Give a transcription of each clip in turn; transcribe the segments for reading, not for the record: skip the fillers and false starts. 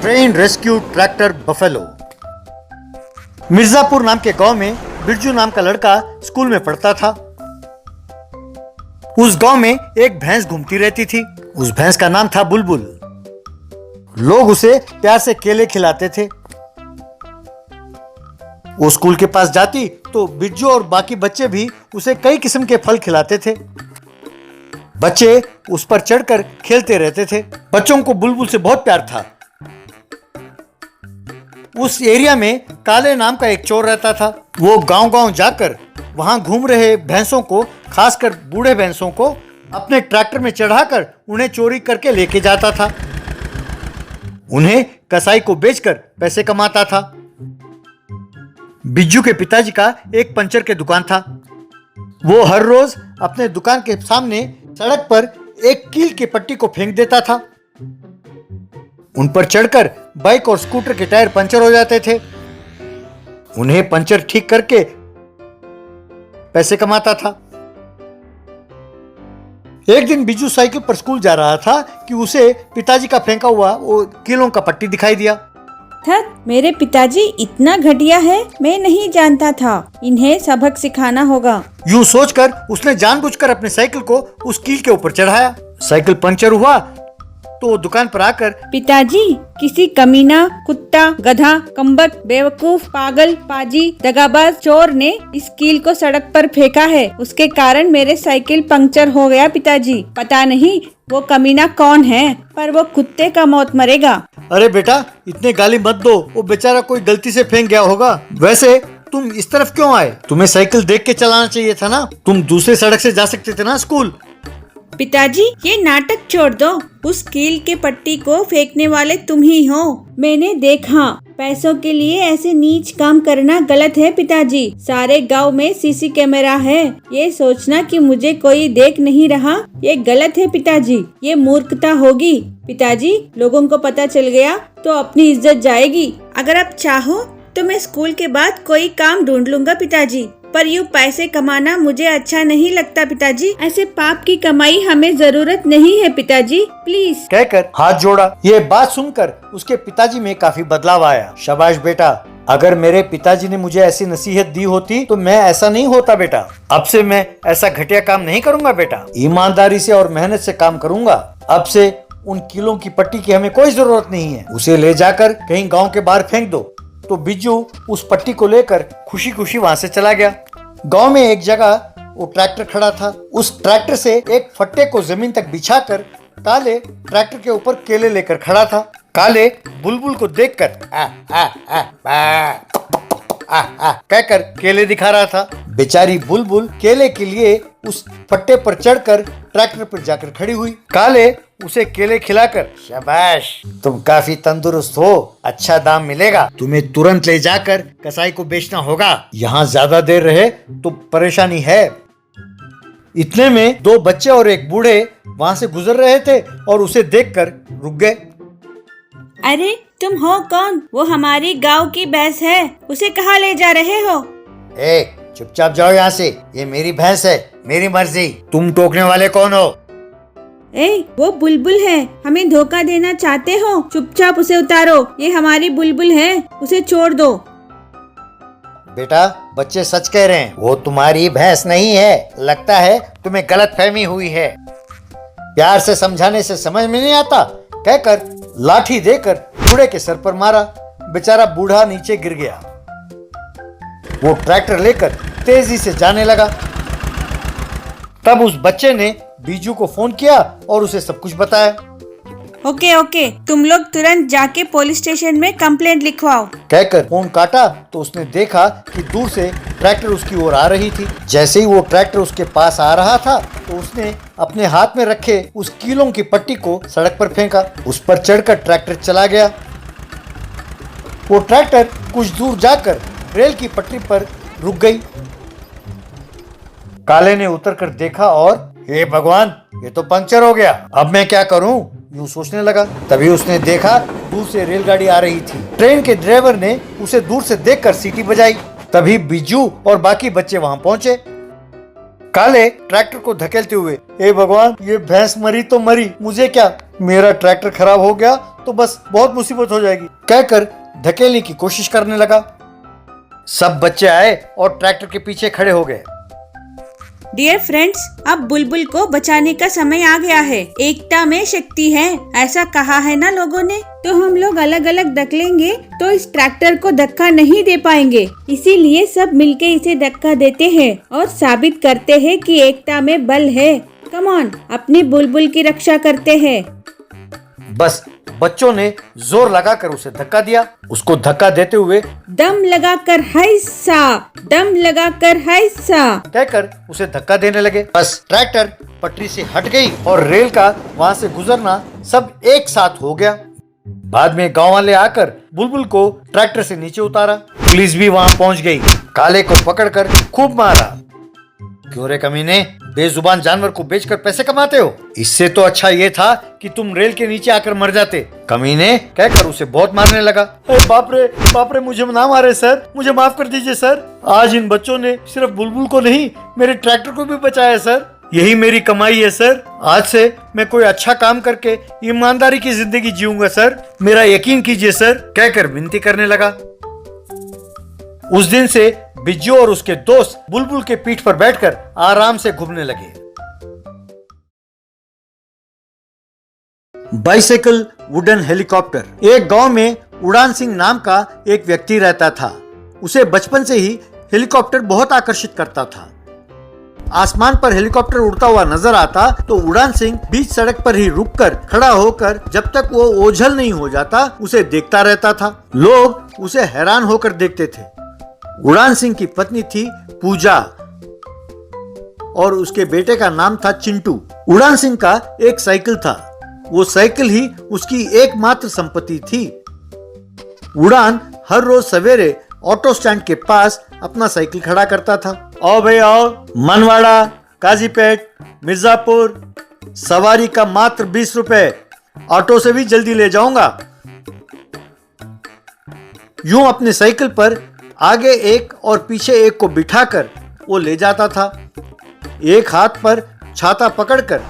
Train rescue tractor buffalo. Mirzapur नाम के गांव में बिरजू नाम का लड़का स्कूल में पढ़ता था। उस गांव में एक भैंस घूमती रहती थी। उस भैंस का नाम था बुलबुल। लोग उसे प्यार से केले खिलाते थे। वो स्कूल के पास जाती तो बिरजू और बाकी बच्चे भी उसे कई किस्म के फल खिलाते थे। बच्चे उस पर चढ़कर खेलते रहते थे। बच्चों को बुलबुल से बहुत प्यार था। उस एरिया में काले नाम का एक चोर रहता था। वो गांव-गांव जाकर वहां घूम रहे भैंसों को, खासकर बूढ़े भैंसों को, अपने ट्रैक्टर में चढ़ाकर उन्हें चोरी करके लेके जाता था। उन्हें कसाई को बेचकर पैसे कमाता था। बिज्जू के पिताजी का एक पंचर की दुकान था। वो हर रोज अपने दुकान के सामने सड़क पर एक कील की पट्टी को फेंक देता था। उन पर चढ़कर बाइक और स्कूटर के टायर पंचर हो जाते थे। उन्हें पंचर ठीक करके पैसे कमाता था। एक दिन बिज्जू साइकिल पर स्कूल जा रहा था कि उसे पिताजी का फेंका हुआ वो कीलों का पट्टी दिखाई दिया। मेरे पिताजी इतना घटिया है, मैं नहीं जानता था। इन्हें सबक सिखाना होगा। यूं सोचकर उसने जानबूझकर अपने साइकिल को उस कील के ऊपर चढ़ाया। साइकिल पंचर हुआ तो वो दुकान पर आकर, पिताजी, किसी कमीना, कुत्ता, गधा, कम्बक, बेवकूफ, पागल, पाजी, दगाबाज चोर ने इस कील को सड़क पर फेंका है। उसके कारण मेरे साइकिल पंक्चर हो गया पिताजी। पता नहीं वो कमीना कौन है, पर वो कुत्ते का मौत मरेगा। अरे बेटा, इतने गाली मत दो। वो बेचारा कोई गलती से फेंक गया होगा। वैसे तुम इस तरफ क्यों आए? तुम्हें साइकिल देख के चलाना चाहिए था ना। तुम दूसरे सड़क से जा सकते थे ना स्कूल। पिताजी, ये नाटक छोड़ दो। उस कील के पट्टी को फेंकने वाले तुम ही हो। मैंने देखा। पैसों के लिए ऐसे नीच काम करना गलत है पिताजी। सारे गांव में सीसी कैमरा है। ये सोचना कि मुझे कोई देख नहीं रहा, ये गलत है पिताजी। ये मूर्खता होगी पिताजी। लोगों को पता चल गया तो अपनी इज्जत जाएगी। अगर आप चाहो तो मैं स्कूल के बाद कोई काम ढूंढ लूंगा पिताजी, पर यूँ पैसे कमाना मुझे अच्छा नहीं लगता पिताजी। ऐसे पाप की कमाई हमें जरूरत नहीं है पिताजी, प्लीज। कहकर हाथ जोड़ा। ये बात सुनकर उसके पिताजी में काफी बदलाव आया। शाबाश बेटा, अगर मेरे पिताजी ने मुझे ऐसी नसीहत दी होती तो मैं ऐसा नहीं होता बेटा। अब से मैं ऐसा घटिया काम नहीं करूंगा बेटा। ईमानदारी से और मेहनत से काम करूंगा। अब से उन कीलों की पट्टी की हमें कोई जरूरत नहीं है। उसे ले जाकर कहीं गाँव के बाहर फेंक दो। तो बिज्जू उस पट्टी को लेकर खुशी खुशी वहां से चला गया। गांव में एक जगह वो ट्रैक्टर खड़ा था। उस ट्रैक्टर से एक फट्टे को जमीन तक बिछाकर काले ट्रैक्टर के ऊपर केले लेकर खड़ा था। काले बुलबुल को देखकर कहकर केले दिखा रहा था। बेचारी बुलबुल केले के लिए उस फट्टे पर चढ़कर ट्रैक्टर पर जाकर खड़ी हुई। काले उसे केले खिलाकर, शाबाश, तुम काफी तंदुरुस्त हो, अच्छा दाम मिलेगा। तुम्हें तुरंत ले जाकर कसाई को बेचना होगा। यहाँ ज्यादा देर रहे तो परेशानी है। इतने में दो बच्चे और एक बूढ़े वहाँ से गुजर रहे थे और उसे देखकर रुक गए। अरे तुम हो कौन? वो हमारी गांव की भैंस है। उसे कहाँ ले जा रहे हो? चुपचाप जाओ यहाँ से। ये मेरी भैंस है, मेरी मर्जी। तुम टोकने वाले कौन हो? वो बुलबुल है। हमें धोखा देना चाहते हो? चुपचाप उसे उतारो। ये हमारी बुलबुल है, उसे छोड़ दो। बेटा, बच्चे सच कह रहे हैं। वो तुम्हारी भैंस नहीं है। लगता है तुम्हें गलतफहमी हुई है। प्यार से समझाने से समझ में नहीं आता, कहकर लाठी देकर बूढ़े के सर पर मारा। बेचारा बूढ़ा नीचे गिर गया। वो ट्रैक्टर लेकर तेजी से जाने लगा। तब उस बच्चे ने बिज्जू को फोन किया और उसे सब कुछ बताया। ओके, तुम लोग तुरंत जाके पुलिस स्टेशन में कंप्लेंट लिखवाओ, कहकर फोन काटा तो उसने देखा कि दूर से ट्रैक्टर उसकी ओर आ रही थी। जैसे ही वो ट्रैक्टर उसके पास आ रहा था तो उसने अपने हाथ में रखे उस कीलों की पट्टी को सड़क पर फेंका। उस पर चढ़कर ट्रैक्टर चला गया। वो ट्रैक्टर कुछ दूर जाकर रेल की पटरी पर रुक गई। काले ने उतरकर देखा और, हे भगवान, ये तो पंक्चर हो गया। अब मैं क्या करूं? यूं सोचने लगा। तभी उसने देखा दूर से रेलगाड़ी आ रही थी। ट्रेन के ड्राइवर ने उसे दूर से देखकर सीटी बजाई। तभी बिज्जू और बाकी बच्चे वहां पहुंचे। काले ट्रैक्टर को धकेलते हुए, हे भगवान, ये भैंस मरी तो मरी, मुझे क्या, मेरा ट्रैक्टर खराब हो गया तो बस बहुत मुसीबत हो जाएगी, कहकर धकेलने की कोशिश करने लगा। सब बच्चे आए और ट्रैक्टर के पीछे खड़े हो गए। डियर फ्रेंड्स, अब बुलबुल को बचाने का समय आ गया है। एकता में शक्ति है, ऐसा कहा है ना लोगों ने। तो हम लोग अलग अलग धकेलेंगे तो इस ट्रैक्टर को धक्का नहीं दे पाएंगे, इसीलिए सब मिलके इसे धक्का देते हैं और साबित करते हैं कि एकता में बल है। कम ऑन, अपने बुलबुल की रक्षा करते हैं। बस बच्चों ने जोर लगाकर उसे धक्का दिया। उसको धक्का देते हुए दम लगाकर हैसा, दम लगाकर हैसा कहकर उसे धक्का देने लगे। बस ट्रैक्टर पटरी से हट गई और रेल का वहां से गुजरना सब एक साथ हो गया। बाद में गांव वाले आकर बुलबुल को ट्रैक्टर से नीचे उतारा। पुलिस भी वहां पहुंच गई। काले को पकड़कर खूब मारा। क्यों रे कमीने, बेजुबान जानवर को बेचकर पैसे कमाते हो? इससे तो अच्छा ये था कि तुम रेल के नीचे आकर मर जाते, कमीने, कहकर उसे बहुत मारने लगा। बाप रे, मुझे ना मारे सर, मुझे माफ कर दीजिए सर। आज इन बच्चों ने सिर्फ बुलबुल को नहीं, मेरे ट्रैक्टर को भी बचाया सर। यही मेरी कमाई है सर। आज से मैं कोई अच्छा काम करके ईमानदारी की जिंदगी जीऊंगा सर, मेरा यकीन कीजिए सर, कहकर विनती करने लगा। उस दिन से बिज्जू और उसके दोस्त बुलबुल के पीठ पर बैठकर आराम से घूमने लगे। Bicycle wooden helicopter. एक गांव में उड़ान सिंह नाम का एक व्यक्ति रहता था। उसे बचपन से ही हेलीकॉप्टर बहुत आकर्षित करता था। आसमान पर हेलीकॉप्टर उड़ता हुआ नजर आता तो उड़ान सिंह बीच सड़क पर ही रुककर खड़ा होकर जब तक वो ओझल नहीं हो जाता उसे देखता रहता था। लोग उसे हैरान होकर देखते थे। उड़ान सिंह की पत्नी थी पूजा और उसके बेटे का नाम था चिंटू। उड़ान सिंह का एक साइकिल था। वो साइकिल ही उसकी एकमात्र संपत्ति थी। उड़ान हर रोज सवेरे ऑटो स्टैंड के पास अपना साइकिल खड़ा करता था। आओ भाई आओ, मनवाड़ा, काजीपेट, मिर्जापुर, सवारी का मात्र 20 रुपए, ऑटो से भी जल्दी ले जाऊंगा। यूं अपने साइकिल पर आगे एक और पीछे एक को बिठाकर वो ले जाता था। एक हाथ पर छाता पकड़कर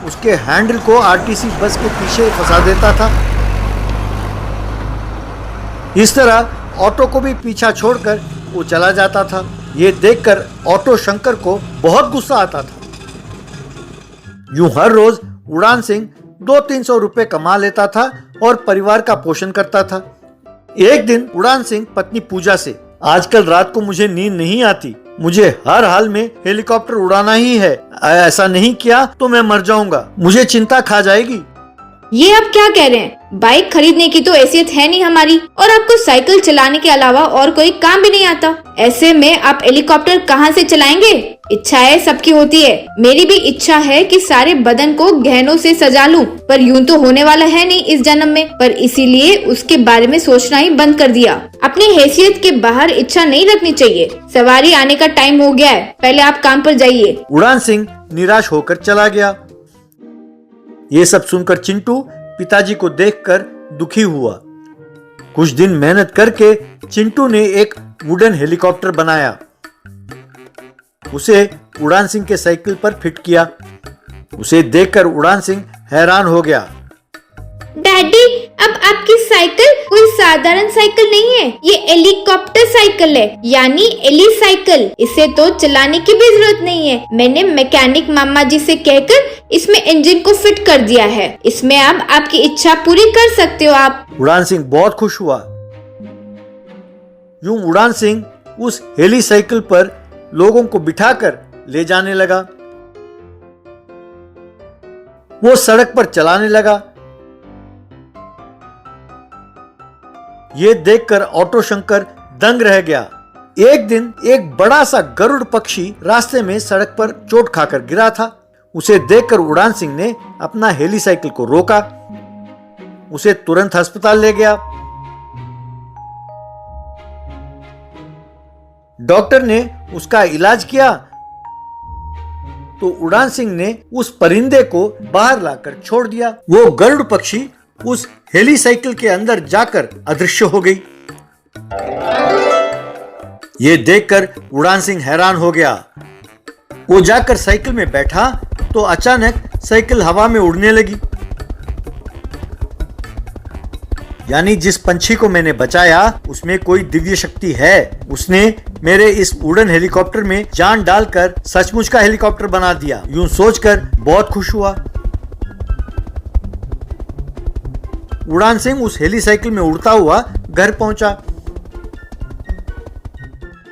उसके हैंडल को आरटीसी बस के पीछे फंसा देता था। इस तरह ऑटो को भी पीछा छोड़कर वो चला जाता था। ये देखकर ऑटो शंकर को बहुत गुस्सा आता था। यूं हर रोज उड़ान सिंह 200-300 रुपए कमा लेता था और परिवार का पोषण करता था। एक दिन उड़ान सिंह पत्नी पूजा से, आजकल रात को मुझे नींद नहीं आती, मुझे हर हाल में हेलीकॉप्टर उड़ाना ही है, ऐसा नहीं किया तो मैं मर जाऊंगा, मुझे चिंता खा जाएगी। ये आप क्या कह रहे हैं? बाइक खरीदने की तो हैसियत है नहीं हमारी, और आपको साइकिल चलाने के अलावा और कोई काम भी नहीं आता। ऐसे में आप हेलीकॉप्टर कहाँ से चलाएंगे? इच्छाएं सबकी होती है। मेरी भी इच्छा है कि सारे बदन को गहनों से सजा लूं, पर यूं तो होने वाला है नहीं इस जन्म में, पर इसीलिए उसके बारे में सोचना ही बंद कर दिया। अपनी हैसियत के बाहर इच्छा नहीं रखनी चाहिए। सवारी आने का टाइम हो गया है, पहले आप काम पर जाइए। उड़ान सिंह निराश होकर चला गया। ये सब सुनकर चिंटू पिताजी को देखकर दुखी हुआ। कुछ दिन मेहनत करके चिंटू ने एक वुडन हेलीकॉप्टर बनाया। उसे उड़ान सिंह के साइकिल पर फिट किया। उसे देखकर उड़ान सिंह हैरान हो गया। डैडी, अब आपकी साइकिल कोई साधारण साइकिल नहीं है, ये हेलीकॉप्टर साइकिल है, यानी एली साइकिल। इसे तो चलाने की भी जरूरत नहीं है। मैंने मैकेनिक मामा जी से कहकर इसमें इंजन को फिट कर दिया है। इसमें अब आपकी इच्छा पूरी कर सकते हो आप। उड़ान सिंह बहुत खुश हुआ। यूं उड़ान सिंह उस हेली साइकिल पर लोगों को बिठाकर ले जाने लगा। वो सड़क पर चलाने लगा। ये देखकर ऑटो शंकर दंग रह गया। एक दिन एक बड़ा सा गरुड़ पक्षी रास्ते में सड़क पर चोट खाकर गिरा था। उसे देखकर उड़ान सिंह ने अपना हेली साइकिल को रोका। उसे तुरंत अस्पताल ले गया। डॉक्टर ने उसका इलाज किया तो उड़ान सिंह ने उस परिंदे को बाहर लाकर छोड़ दिया। वो गरुड़ पक्षी उस हेली साइकिल के अंदर जाकर अदृश्य हो गई। ये देखकर उड़ान सिंह हैरान हो गया। वो जाकर साइकिल में बैठा तो अचानक साइकिल हवा में उड़ने लगी। यानी जिस पंछी को मैंने बचाया उसमें कोई दिव्य शक्ति है। उसने मेरे इस उड़न हेलीकॉप्टर में जान डालकर सचमुच का हेलीकॉप्टर बना दिया। यूं सोचकर बहुत खुश हुआ। उड़ान सिंह उस हेली साइकिल में उड़ता हुआ घर पहुंचा।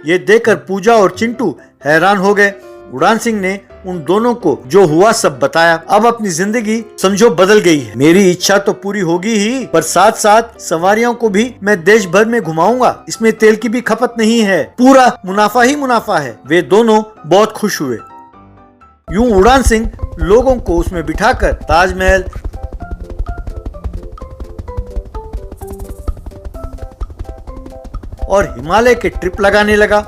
ये देखकर पूजा और चिंटू हैरान हो गए। उड़ान सिंह ने उन दोनों को जो हुआ सब बताया। अब अपनी जिंदगी समझो बदल गई है। मेरी इच्छा तो पूरी होगी ही, पर साथ साथ सवारियों को भी मैं देश भर में घुमाऊंगा। इसमें तेल की भी खपत नहीं है, पूरा मुनाफा ही मुनाफा है। वे दोनों बहुत खुश हुए। यूं उड़ान सिंह लोगों को उसमें बिठाकर ताजमहल, और हिमालय के ट्रिप लगाने लगा।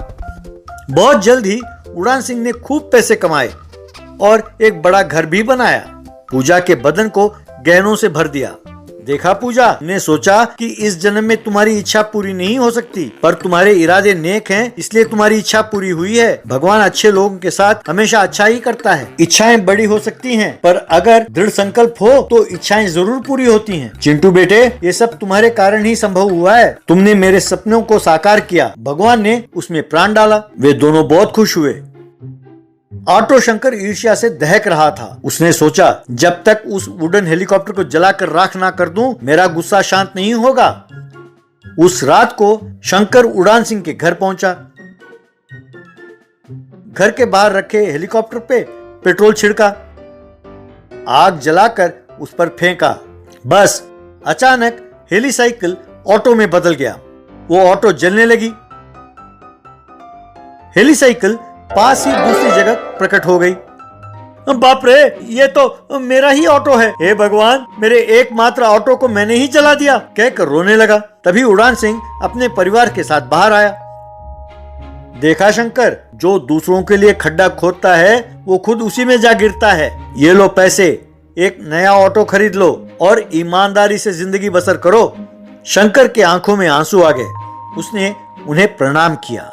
बहुत जल्द ही उड़ान सिंह ने खूब पैसे कमाए और एक बड़ा घर भी बनाया। पूजा के बदन को गहनों से भर दिया। देखा पूजा, ने सोचा कि इस जन्म में तुम्हारी इच्छा पूरी नहीं हो सकती, पर तुम्हारे इरादे नेक हैं, इसलिए तुम्हारी इच्छा पूरी हुई है। भगवान अच्छे लोगों के साथ हमेशा अच्छा ही करता है। इच्छाएं बड़ी हो सकती हैं, पर अगर दृढ़ संकल्प हो तो इच्छाएं जरूर पूरी होती हैं। चिंटू बेटे, ये सब तुम्हारे कारण ही संभव हुआ है। तुमने मेरे सपनों को साकार किया, भगवान ने उसमें प्राण डाला। वे दोनों बहुत खुश हुए। ऑटो शंकर ईर्ष्या से दहक रहा था। उसने सोचा, जब तक उस वुडन हेलीकॉप्टर को जलाकर राख ना कर दूं, मेरा गुस्सा शांत नहीं होगा। उस रात को शंकर उड़ान सिंह के घर पहुंचा। घर के बाहर रखे हेलीकॉप्टर पे पेट्रोल छिड़का, आग जलाकर उस पर फेंका। बस अचानक हेली साइकिल ऑटो में बदल गया। वो ऑटो जलने लगी। हेली साइकिल पास ही दूसरी जगह प्रकट हो गई। बाप रे, ये तो मेरा ही ऑटो है। हे भगवान, मेरे एकमात्र ऑटो को मैंने ही जला दिया, कहकर रोने लगा। तभी उड़ान सिंह अपने परिवार के साथ बाहर आया। देखा शंकर, जो दूसरों के लिए खड्डा खोदता है वो खुद उसी में जा गिरता है। ये लो पैसे, एक नया ऑटो खरीद लो और ईमानदारी से जिंदगी बसर करो। शंकर के आंखों में आंसू आ गए। उसने उन्हें प्रणाम किया।